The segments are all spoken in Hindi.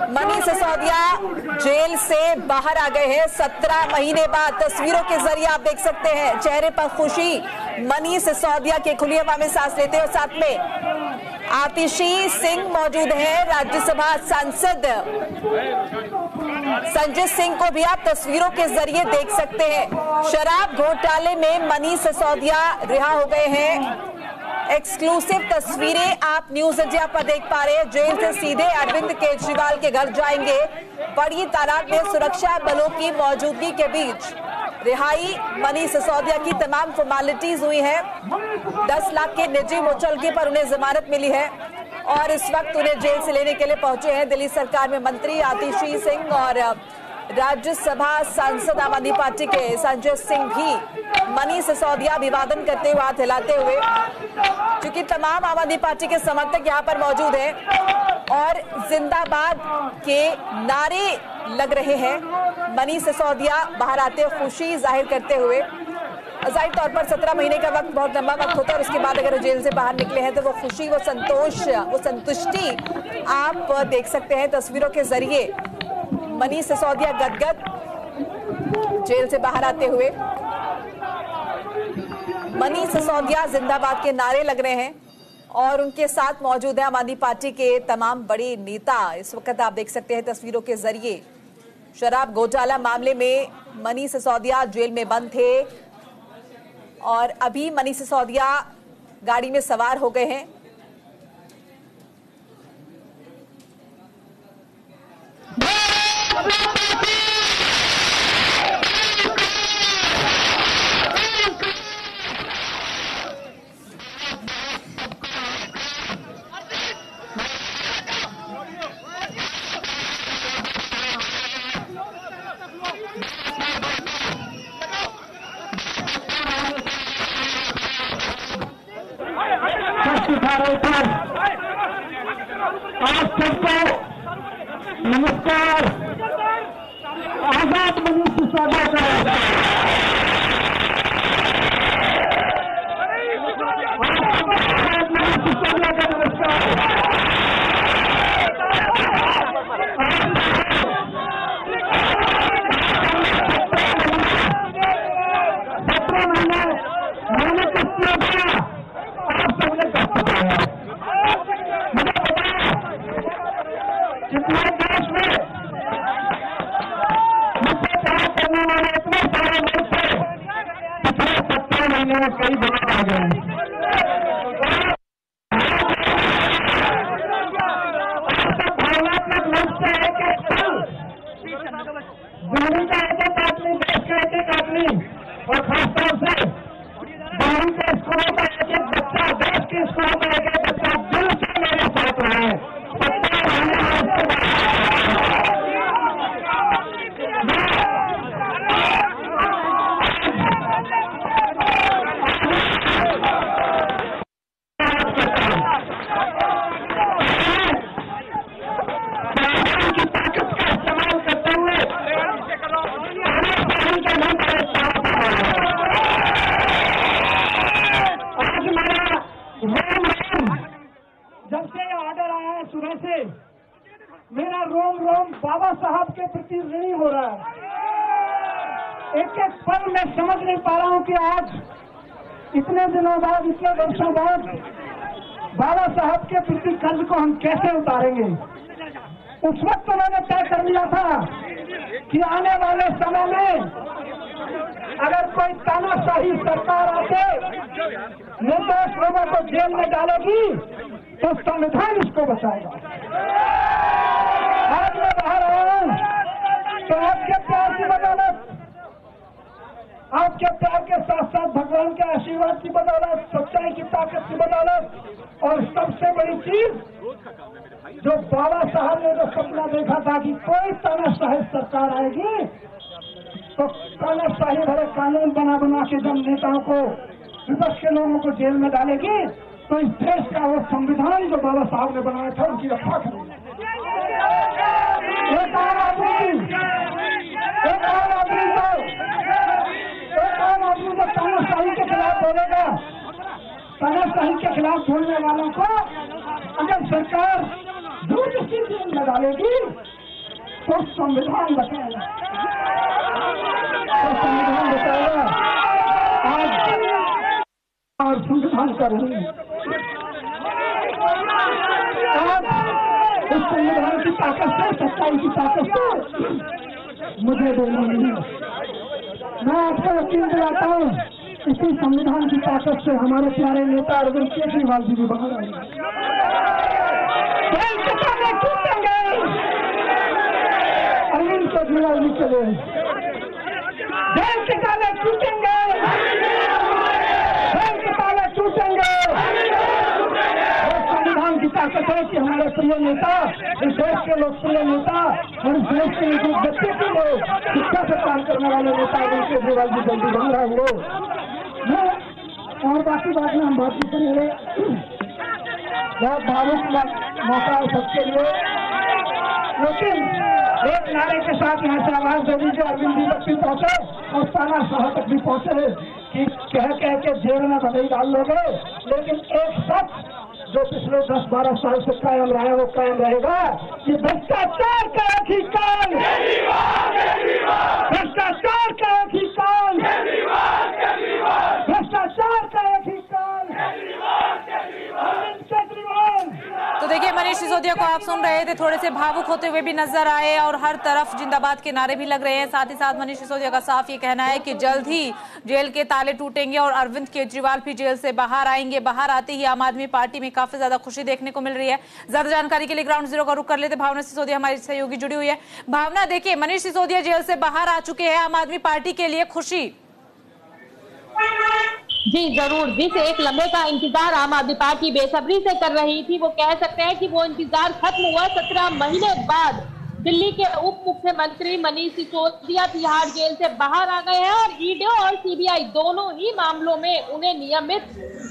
मनीष सिसोदिया जेल से बाहर आ गए हैं 17 महीने बाद। तस्वीरों के जरिए आप देख सकते हैं चेहरे पर खुशी। मनीष सिसोदिया के खुली हवा में सांस लेते हैं और साथ में आतिशी सिंह मौजूद है। राज्यसभा सांसद संजय सिंह को भी आप तस्वीरों के जरिए देख सकते हैं। शराब घोटाले में मनीष सिसोदिया रिहा हो गए हैं। एक्सक्लूसिव तस्वीरें आप न्यूज इंडिया पर देख पा रहे हैं। जेल से सीधे अरविंद केजरीवाल के घर जाएंगे। बड़ी तादाद में सुरक्षा बलों की मौजूदगी के बीच रिहाई मनीष सिसोदिया की तमाम फॉर्मेलिटीज हुई है। 10 लाख के निजी मुचलके पर उन्हें जमानत मिली है और इस वक्त उन्हें जेल से लेने के लिए पहुंचे हैं दिल्ली सरकार में मंत्री आतिशी सिंह और राज्यसभा सांसद आम आदमी पार्टी के संजय सिंह भी। मनीष सिसोदिया अभिवादन करते हुए हाथ हिलाते हुए, क्योंकि तमाम आम आदमी पार्टी के समर्थक यहाँ पर मौजूद हैं और जिंदाबाद के नारे लग रहे हैं। मनीष सिसोदिया बाहर आते हुए खुशी जाहिर करते हुए। जाहिर तौर पर 17 महीने का वक्त बहुत लंबा वक्त होता है और उसके बाद अगर जेल से बाहर निकले हैं तो वो खुशी, वो संतोष, वो संतुष्टि आप देख सकते हैं तस्वीरों के जरिए। मनीष सिसोदिया गदगद जेल से बाहर आते हुए। मनीष सिसोदिया जिंदाबाद के नारे लग रहे हैं और उनके साथ मौजूद है आम आदमी पार्टी के तमाम बड़े नेता। इस वक्त आप देख सकते हैं तस्वीरों के जरिए। शराब घोटाला मामले में मनीष सिसोदिया जेल में बंद थे और अभी मनीष सिसोदिया गाड़ी में सवार हो गए हैं। आप सबको नमस्कार। आजाद मनीष सिसोदिया का कई बार आ गए। भावनात्मक रूप से एक गाड़ी का एक आदमी, देश का एक आदमी और खासतौर से गाड़ी के स्कूलों का एक बच्चा, देश के स्कूलों का एक बच्चा दिल से मेरे साथ रहा है। मेरा रोम रोम बाबा साहब के प्रति ऋणी हो रहा है। एक एक पल मैं समझ नहीं पा रहा हूं कि आज इतने दिनों बाद, इतने वर्षों बाद बाबा साहब के प्रति कर्ज को हम कैसे उतारेंगे। उस वक्त मैंने तय कर लिया था कि आने वाले समय में अगर कोई तानाशाही सरकार आके निर्दोष लोगों को जेल में डालेगी तो संविधान इसको बचाएगा। आज मैं बाहर आया हूं तो आपके प्यार की बदौलत, आपके प्यार के साथ साथ भगवान के आशीर्वाद की बदौलत, सच्चाई की ताकत की बदौलत और सबसे बड़ी चीज जो बाबा साहब ने जो सपना देखा था कि कोई तानाशाही सरकार आएगी तो तानाशाही भरे कानून बना के जब नेताओं को, विपक्ष के लोगों को जेल में डालेगी तो इस देश का वो संविधान जो बाबा साहब ने बनाया था उनकी रक्षा करेगी। एक आम आदमी जो तानाशाही के खिलाफ बोलेगा, तानाशाही के खिलाफ बोलने वालों को अगर सरकार जबरदस्ती जेल में डालेगी तो संविधान बताएगा, आज और संविधान का रूल आज इस संविधान की ताकत से, सच्चाई की ताकत से मुझे देना नहीं। मैं आपको यकीन दिलाता हूँ, इसी संविधान की ताकत से हमारे प्यारे नेता अरविंद केजरीवाल जी भी बाहर आएंगे। टूटेंगे अरविंद केजरीवाल जी चले, जेल के ताले टूटेंगे, जेल के ताले टूटेंगे। संविधान की ताकत है कि हमारे प्रिय नेता, इस देश के लोकप्रिय नेता और इस देश के जो बच्चे के लोग शिक्षा से काम करने वाले नेता अरविंद केजरीवाल जी जल्दी बन रहे हैं। और बाकी बात में हम बात भी करेंगे। बहुत भावुक मौका है सबके लिए, लेकिन एक नारे के साथ यहाँ से आवाज दे दीजिए, अरविंद जी तक भी पहुंचे और तानाशाह तक भी पहुंचे कि कह के जेल में भले ही डाल लोगे, लेकिन एक सच जो पिछले 10-12 साल से कायम रहा है वो कायम रहेगा कि भ्रष्टाचार का एक ही काल, भ्रष्टाचार का एक ही काल, भ्रष्टाचार का एक ही काल। तो देखिए, मनीष सिसोदिया को आप सुन रहे थे, थोड़े से भावुक होते हुए भी नजर आए और हर तरफ जिंदाबाद के नारे भी लग रहे हैं। साथ ही साथ मनीष सिसोदिया का साफ ये कहना है कि जल्द ही जेल के ताले टूटेंगे और अरविंद केजरीवाल भी जेल से बाहर आएंगे। बाहर आते ही आम आदमी पार्टी में काफी ज्यादा खुशी देखने को मिल रही है। ज्यादा जानकारी के लिए ग्राउंड जीरो का रुख कर लेते, भावना सिसोदिया हमारी सहयोगी जुड़ी हुई है। भावना, देखिए मनीष सिसोदिया जेल से बाहर आ चुके हैं, आम आदमी पार्टी के लिए खुशी? जी जरूर, जिस एक लम्हे का इंतजार आम आदमी पार्टी बेसब्री से कर रही थी, वो कह सकते हैं कि वो इंतजार खत्म हुआ। 17 महीने बाद दिल्ली के उप मुख्यमंत्री मनीष सिसोदिया तिहाड़ जेल से बाहर आ गए हैं और ईडी और सीबीआई दोनों ही मामलों में उन्हें नियमित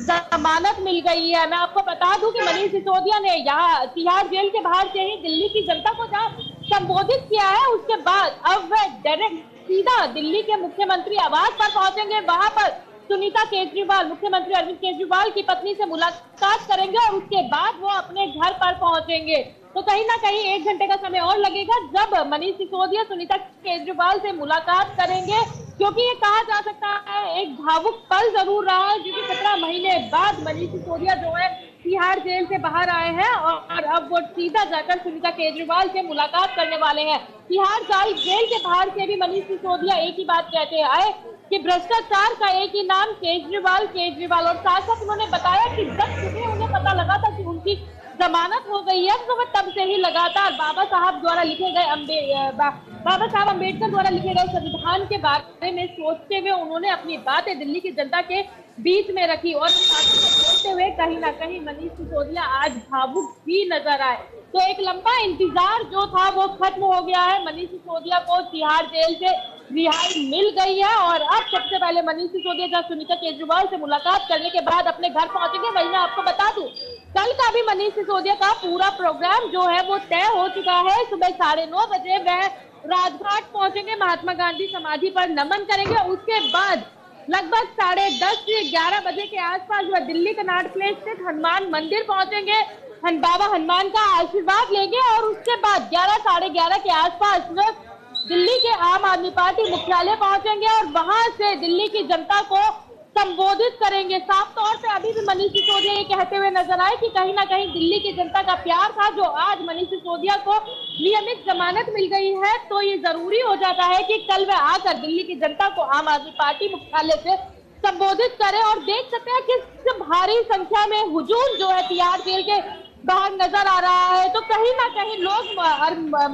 जमानत मिल गई है। मैं आपको बता दूं कि मनीष सिसोदिया ने यहाँ तिहाड़ जेल के बाहर से ही दिल्ली की जनता को जहाँ संबोधित किया है, उसके बाद अब वह डायरेक्ट सीधा दिल्ली के मुख्यमंत्री आवास पर पहुंचेंगे। वहां पर सुनीता केजरीवाल, मुख्यमंत्री अरविंद केजरीवाल की पत्नी से मुलाकात करेंगे और उसके बाद वो अपने घर पर पहुंचेंगे। तो कहीं ना कहीं 1 घंटे का समय और लगेगा जब मनीष सिसोदिया सुनीता केजरीवाल से मुलाकात करेंगे, क्योंकि ये कहा जा सकता है एक भावुक पल जरूर रहा है, क्योंकि 17 महीने बाद मनीष सिसोदिया जो है तिहाड़ जेल से बाहर आए हैं और अब वो सीधा जाकर सुनीता केजरीवाल से मुलाकात करने वाले हैं। तिहाड़ जेल के बाहर से भी मनीष सिसोदिया एक ही बात कहते आए कि भ्रष्टाचार का एक ही नाम केजरीवाल, केजरीवाल। और साथ साथ उन्होंने बताया कि जब सुबह उन्हें पता लगा था कि उनकी जमानत हो गई है, तो वह तब से ही लगातार बाबा साहब अम्बेडकर द्वारा लिखे गए संविधान के बारे में सोचते हुए उन्होंने अपनी बातें दिल्ली की जनता के बीच में रखी और बोलते हुए कहीं ना कहीं मनीष सिसोदिया आज भावुक भी नजर आए। तो एक लंबा इंतजार जो था वो खत्म हो गया है। मनीष सिसोदिया को तिहाड़ जेल से रिहाई मिल गई है और अब सबसे पहले मनीष सिसोदिया जब सुनीता केजरीवाल से मुलाकात करने के बाद अपने घर पहुंचेंगे। वही मैं आपको बता दूं, कल का भी मनीष सिसोदिया का पूरा प्रोग्राम जो है वो तय हो चुका है। सुबह 9:30 बजे वह राजघाट पहुंचेंगे, महात्मा गांधी समाधि पर नमन करेंगे। उसके बाद लगभग 10:30 से 11 बजे के आसपास वह दिल्ली कनाट प्लेस स्थित हनुमान मंदिर पहुंचेंगे, बाबा हनुमान का आशीर्वाद लेंगे और उसके बाद 11 साढ़े 11 के आसपास वह दिल्ली के आम आदमी पार्टी मुख्यालय पहुंचेंगे और वहां से दिल्ली की जनता को संबोधित करेंगे। साफ तौर पे अभी भी मनीष सिसोदिया ये कहते हुए नजर आए कि कहीं ना कहीं दिल्ली की जनता का प्यार था जो आज मनीष सिसोदिया को नियमित जमानत मिल गई है, तो ये जरूरी हो जाता है कि कल वह आकर दिल्ली की जनता को आम आदमी पार्टी मुख्यालय से संबोधित करें। और देख सकते हैं कि भारी संख्या में हुजूम जो है तिहाड़ जेल के बाहर नजर आ रहा है। तो कहीं ना कहीं लोग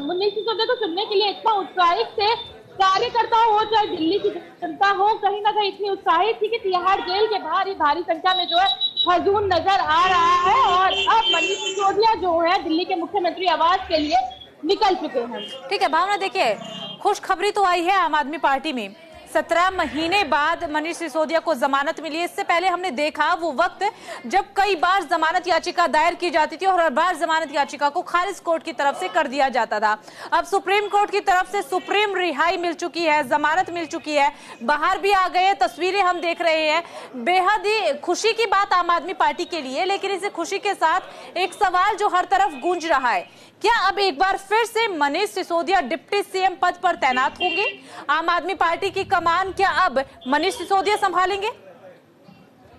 मनीष सिसोदिया को सुनने के लिए इतना उत्साहित थे, कार्यकर्ता हो चाहे दिल्ली की जनता हो, कहीं ना कहीं इतनी उत्साहित थी कि तिहाड़ जेल के बाहर ही भारी संख्या में जो है हुजूम नजर आ रहा है। और अब मनीष सिसोदिया जो है दिल्ली के मुख्यमंत्री आवास के लिए निकल चुके हैं। ठीक है भावना, देखिए खुशखबरी तो आई है आम आदमी पार्टी में, 17 महीने बाद मनीष सिसोदिया को जमानत मिली है। इससे पहले हमने देखा वो वक्त जब कई बार जमानत याचिका दायर की जाती थी और हर बार जमानत याचिका को खारिज कोर्ट की तरफ से कर दिया जाता था। अब सुप्रीम कोर्ट की तरफ से सुप्रीम रिहाई मिल चुकी है, जमानत मिल चुकी है, बाहर भी आ गए, तस्वीरें हम देख रहे हैं। बेहद ही खुशी की बात आम आदमी पार्टी के लिए, लेकिन इस खुशी के साथ एक सवाल जो हर तरफ गूंज रहा है, क्या अब एक बार फिर से मनीष सिसोदिया डिप्टी सीएम पद पर तैनात होंगे? आम आदमी पार्टी की कमान क्या अब मनीष सिसोदिया संभालेंगे?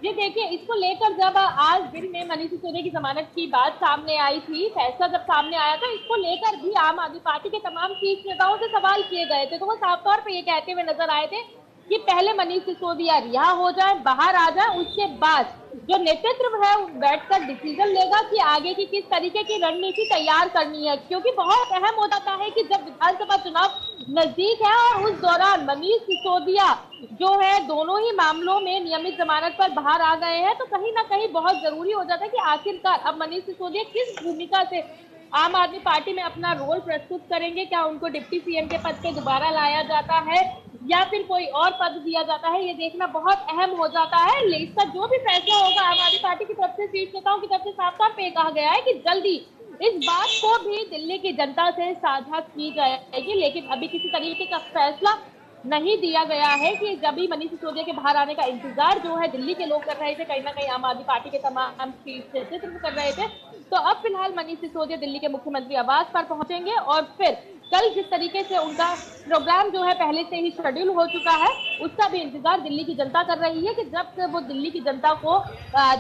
ये देखिए, इसको लेकर जब आज दिन में मनीष सिसोदिया की जमानत की बात सामने आई थी, फैसला जब सामने आया था, इसको लेकर भी आम आदमी पार्टी के तमाम शीर्ष नेताओं से सवाल किए गए थे। तो वो साफ तौर पे ये कहते हुए नजर आए थे कि पहले मनीष सिसोदिया रिहा हो जाए, बाहर आ जाए, उसके बाद जो नेतृत्व है वो बैठकर डिसीजन लेगा कि आगे की किस तरीके की रणनीति तैयार करनी है। क्योंकि बहुत अहम हो जाता है कि जब विधानसभा चुनाव नजदीक है और उस दौरान मनीष सिसोदिया जो है दोनों ही मामलों में नियमित जमानत पर बाहर आ गए हैं, तो कहीं ना कहीं बहुत जरूरी हो जाता है कि आखिरकार अब मनीष सिसोदिया किस भूमिका से आम आदमी पार्टी में अपना रोल प्रस्तुत करेंगे। क्या उनको डिप्टी सीएम के पद पे दोबारा लाया जाता है या फिर कोई और पद दिया जाता है, ये देखना बहुत अहम हो जाता है। इसका जो भी फैसला होगा आम आदमी पार्टी की तरफ से, शीर्ष नेताओं की तरफ से साफ तौर पे कहा गया है कि जल्दी इस बात को भी दिल्ली की जनता से साझा की जाएगी। लेकिन अभी किसी तरीके का फैसला नहीं दिया गया है कि जब भी मनीष सिसोदिया के बाहर आने का इंतजार जो है दिल्ली के लोग कर रहे थे, कहीं ना कहीं आम आदमी पार्टी के तमाम शीर्ष नेतृत्व कर रहे थे। तो अब फिलहाल मनीष सिसोदिया दिल्ली के मुख्यमंत्री आवास पर पहुंचेंगे और फिर कल जिस तरीके से उनका प्रोग्राम जो है पहले से ही शेड्यूल हो चुका है, उसका भी इंतजार दिल्ली की जनता कर रही है कि जब वो दिल्ली की जनता को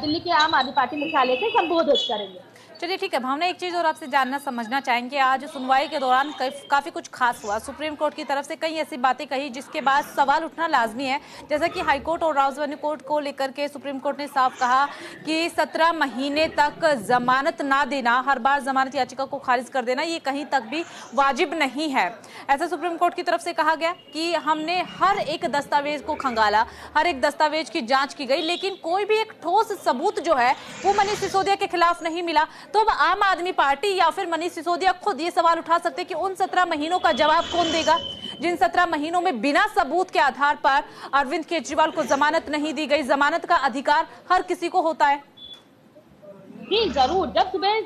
दिल्ली के आम आदमी पार्टी मुख्यालय से संबोधित करेंगे। चलिए ठीक है भावना, एक चीज और आपसे जानना समझना चाहेंगे। आज सुनवाई के दौरान काफी कुछ खास हुआ। सुप्रीम कोर्ट की तरफ से कई ऐसी बातें कही जिसके बाद सवाल उठना लाजमी है, जैसा कि हाईकोर्ट और राजधानी कोर्ट को लेकर के सुप्रीम कोर्ट ने साफ कहा कि 17 महीने तक जमानत ना देना, हर बार जमानत याचिका को खारिज कर देना, ये कहीं तक भी वाजिब नहीं है। ऐसा सुप्रीम कोर्ट की तरफ से कहा गया कि हमने हर एक दस्तावेज को खंगाला, हर एक दस्तावेज की जांच की गई, लेकिन कोई भी एक ठोस सबूत जो है वो मनीष सिसोदिया के खिलाफ नहीं मिला। तो अब आम आदमी पार्टी या फिर मनीष सिसोदिया खुद ये सवाल उठा सकते हैं कि उन 17 महीनों का जवाब कौन देगा, जिन 17 महीनों में बिना सबूत के आधार पर अरविंद केजरीवाल को जमानत नहीं दी गई। जमानत का अधिकार हर किसी को होता है। जी जरूर, जब सुबह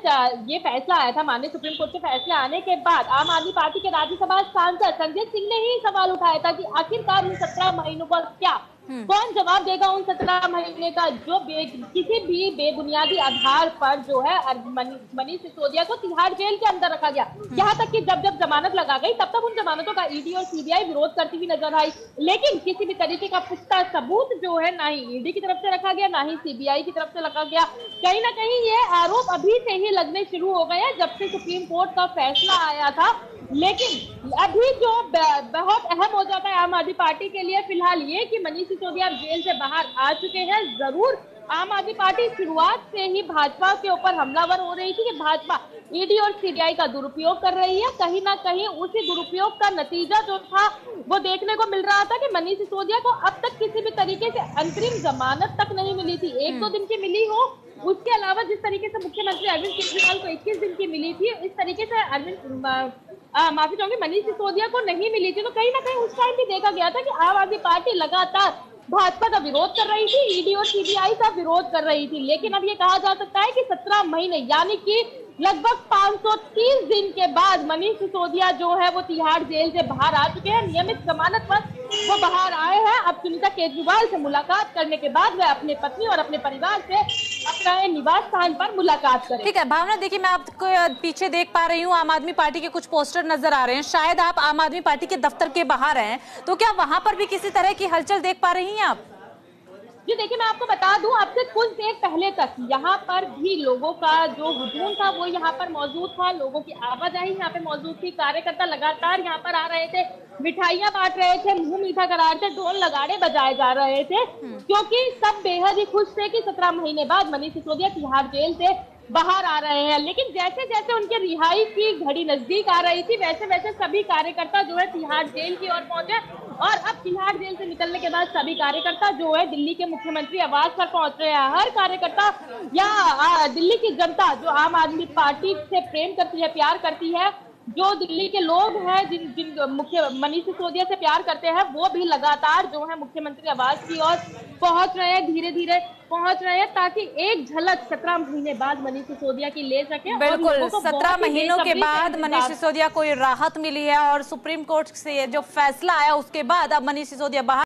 ये फैसला आया था, माननीय सुप्रीम कोर्ट के फैसले आने के बाद आम आदमी पार्टी के राज्यसभा सांसद संजय सिंह ने ही सवाल उठाया था कि आखिरकार उन 17 महीनों पर क्या, कौन जवाब देगा उन 17 महीने का जो किसी भी बेबुनियादी आधार पर जो है मनीष सिसोदिया को तिहाड़ जेल के अंदर रखा गया। यहाँ तक कि जब जब जमानत लगा गई तब तक उन जमानतों का ईडी और सीबीआई विरोध करती हुई नजर आई, लेकिन किसी भी तरीके का पुख्ता सबूत जो है ना ही ईडी की तरफ से रखा गया ना ही सीबीआई की तरफ से रखा गया। कहीं ना कहीं ये आरोप अभी से ही लगने शुरू हो गए हैं जब से सुप्रीम कोर्ट का फैसला आया था। लेकिन अभी जो बहुत अहम हो जाता है आम आदमी पार्टी के लिए फिलहाल ये कि मनीष सिसोदिया जेल से बाहर आ चुके हैं। जरूर आम आदमी पार्टी शुरुआत से ही भाजपा के ऊपर हमलावर हो रही थी कि भाजपा ईडी और सीबीआई का दुरुपयोग कर रही है। कहीं ना कहीं उसी दुरुपयोग का नतीजा जो था वो देखने को मिल रहा था कि मनीष सिसोदिया को अब तक किसी भी तरीके से अंतरिम जमानत तक नहीं मिली थी। 1-2 दिन की मिली हो, उसके अलावा जिस तरीके से मुख्यमंत्री अरविंद केजरीवाल को 21 दिन की मिली थी, इस तरीके से माफी चाहूंगी मनीष सिसोदिया को नहीं मिली थी। तो कहीं ना कहीं उस टाइम भी देखा गया था कि आम आदमी पार्टी लगातार भाजपा का विरोध कर रही थी, ईडी और सीबीआई का विरोध कर रही थी। लेकिन अब ये कहा जा सकता है कि 17 महीने यानी कि लगभग 530 दिन के बाद मनीष सिसोदिया जो है वो तिहाड़ जेल से बाहर आ चुके हैं। नियमित जमानत पर वो बाहर आए हैं। अब सुनीता केजरीवाल से मुलाकात करने के बाद वह अपने पत्नी और अपने परिवार से अपने निवास स्थान पर मुलाकात करें। ठीक है भावना, देखिए मैं आपको पीछे देख पा रही हूँ आम आदमी पार्टी के कुछ पोस्टर नजर आ रहे हैं। शायद आप आम आदमी पार्टी के दफ्तर के बाहर हैं, तो क्या वहां पर भी किसी तरह की हलचल देख पा रही हैं आप? जी देखिए, मैं आपको बता दूं, अब से कुछ देर पहले तक यहाँ पर भी लोगों का जो हुजूम था वो यहाँ पर मौजूद था, लोगों की आवाजाही यहाँ पे मौजूद थी। कार्यकर्ता लगातार यहाँ पर आ रहे थे, मिठाइयां बांट रहे थे, मुंह मीठा करा रहे थे, ढोल नगाड़े बजाए जा रहे थे, क्योंकि सब बेहद ही खुश थे कि 17 महीने बाद मनीष सिसोदिया तिहाड़ जेल से बाहर आ रहे हैं। लेकिन जैसे जैसे उनके रिहाई की घड़ी नजदीक आ रही थी वैसे वैसे सभी कार्यकर्ता जो है तिहाड़ जेल की ओर पहुंचे और अब तिहाड़ जेल से निकलने के बाद सभी कार्यकर्ता जो है दिल्ली के मुख्यमंत्री आवास पर पहुंच रहे हैं। हर कार्यकर्ता या दिल्ली की जनता जो आम आदमी पार्टी से प्रेम करती है, प्यार करती है, जो दिल्ली के लोग हैं जिन मनीष सिसोदिया से प्यार करते हैं, वो भी लगातार जो है मुख्यमंत्री आवास की ओर पहुंच रहे हैं, धीरे धीरे पहुंच रहे हैं, ताकि एक झलक 17 महीने बाद मनीष सिसोदिया की ले सके। बिल्कुल, 17 महीनों के बाद मनीष सिसोदिया को राहत मिली है और सुप्रीम कोर्ट से जो फैसला आया उसके बाद अब मनीष सिसोदिया बाहर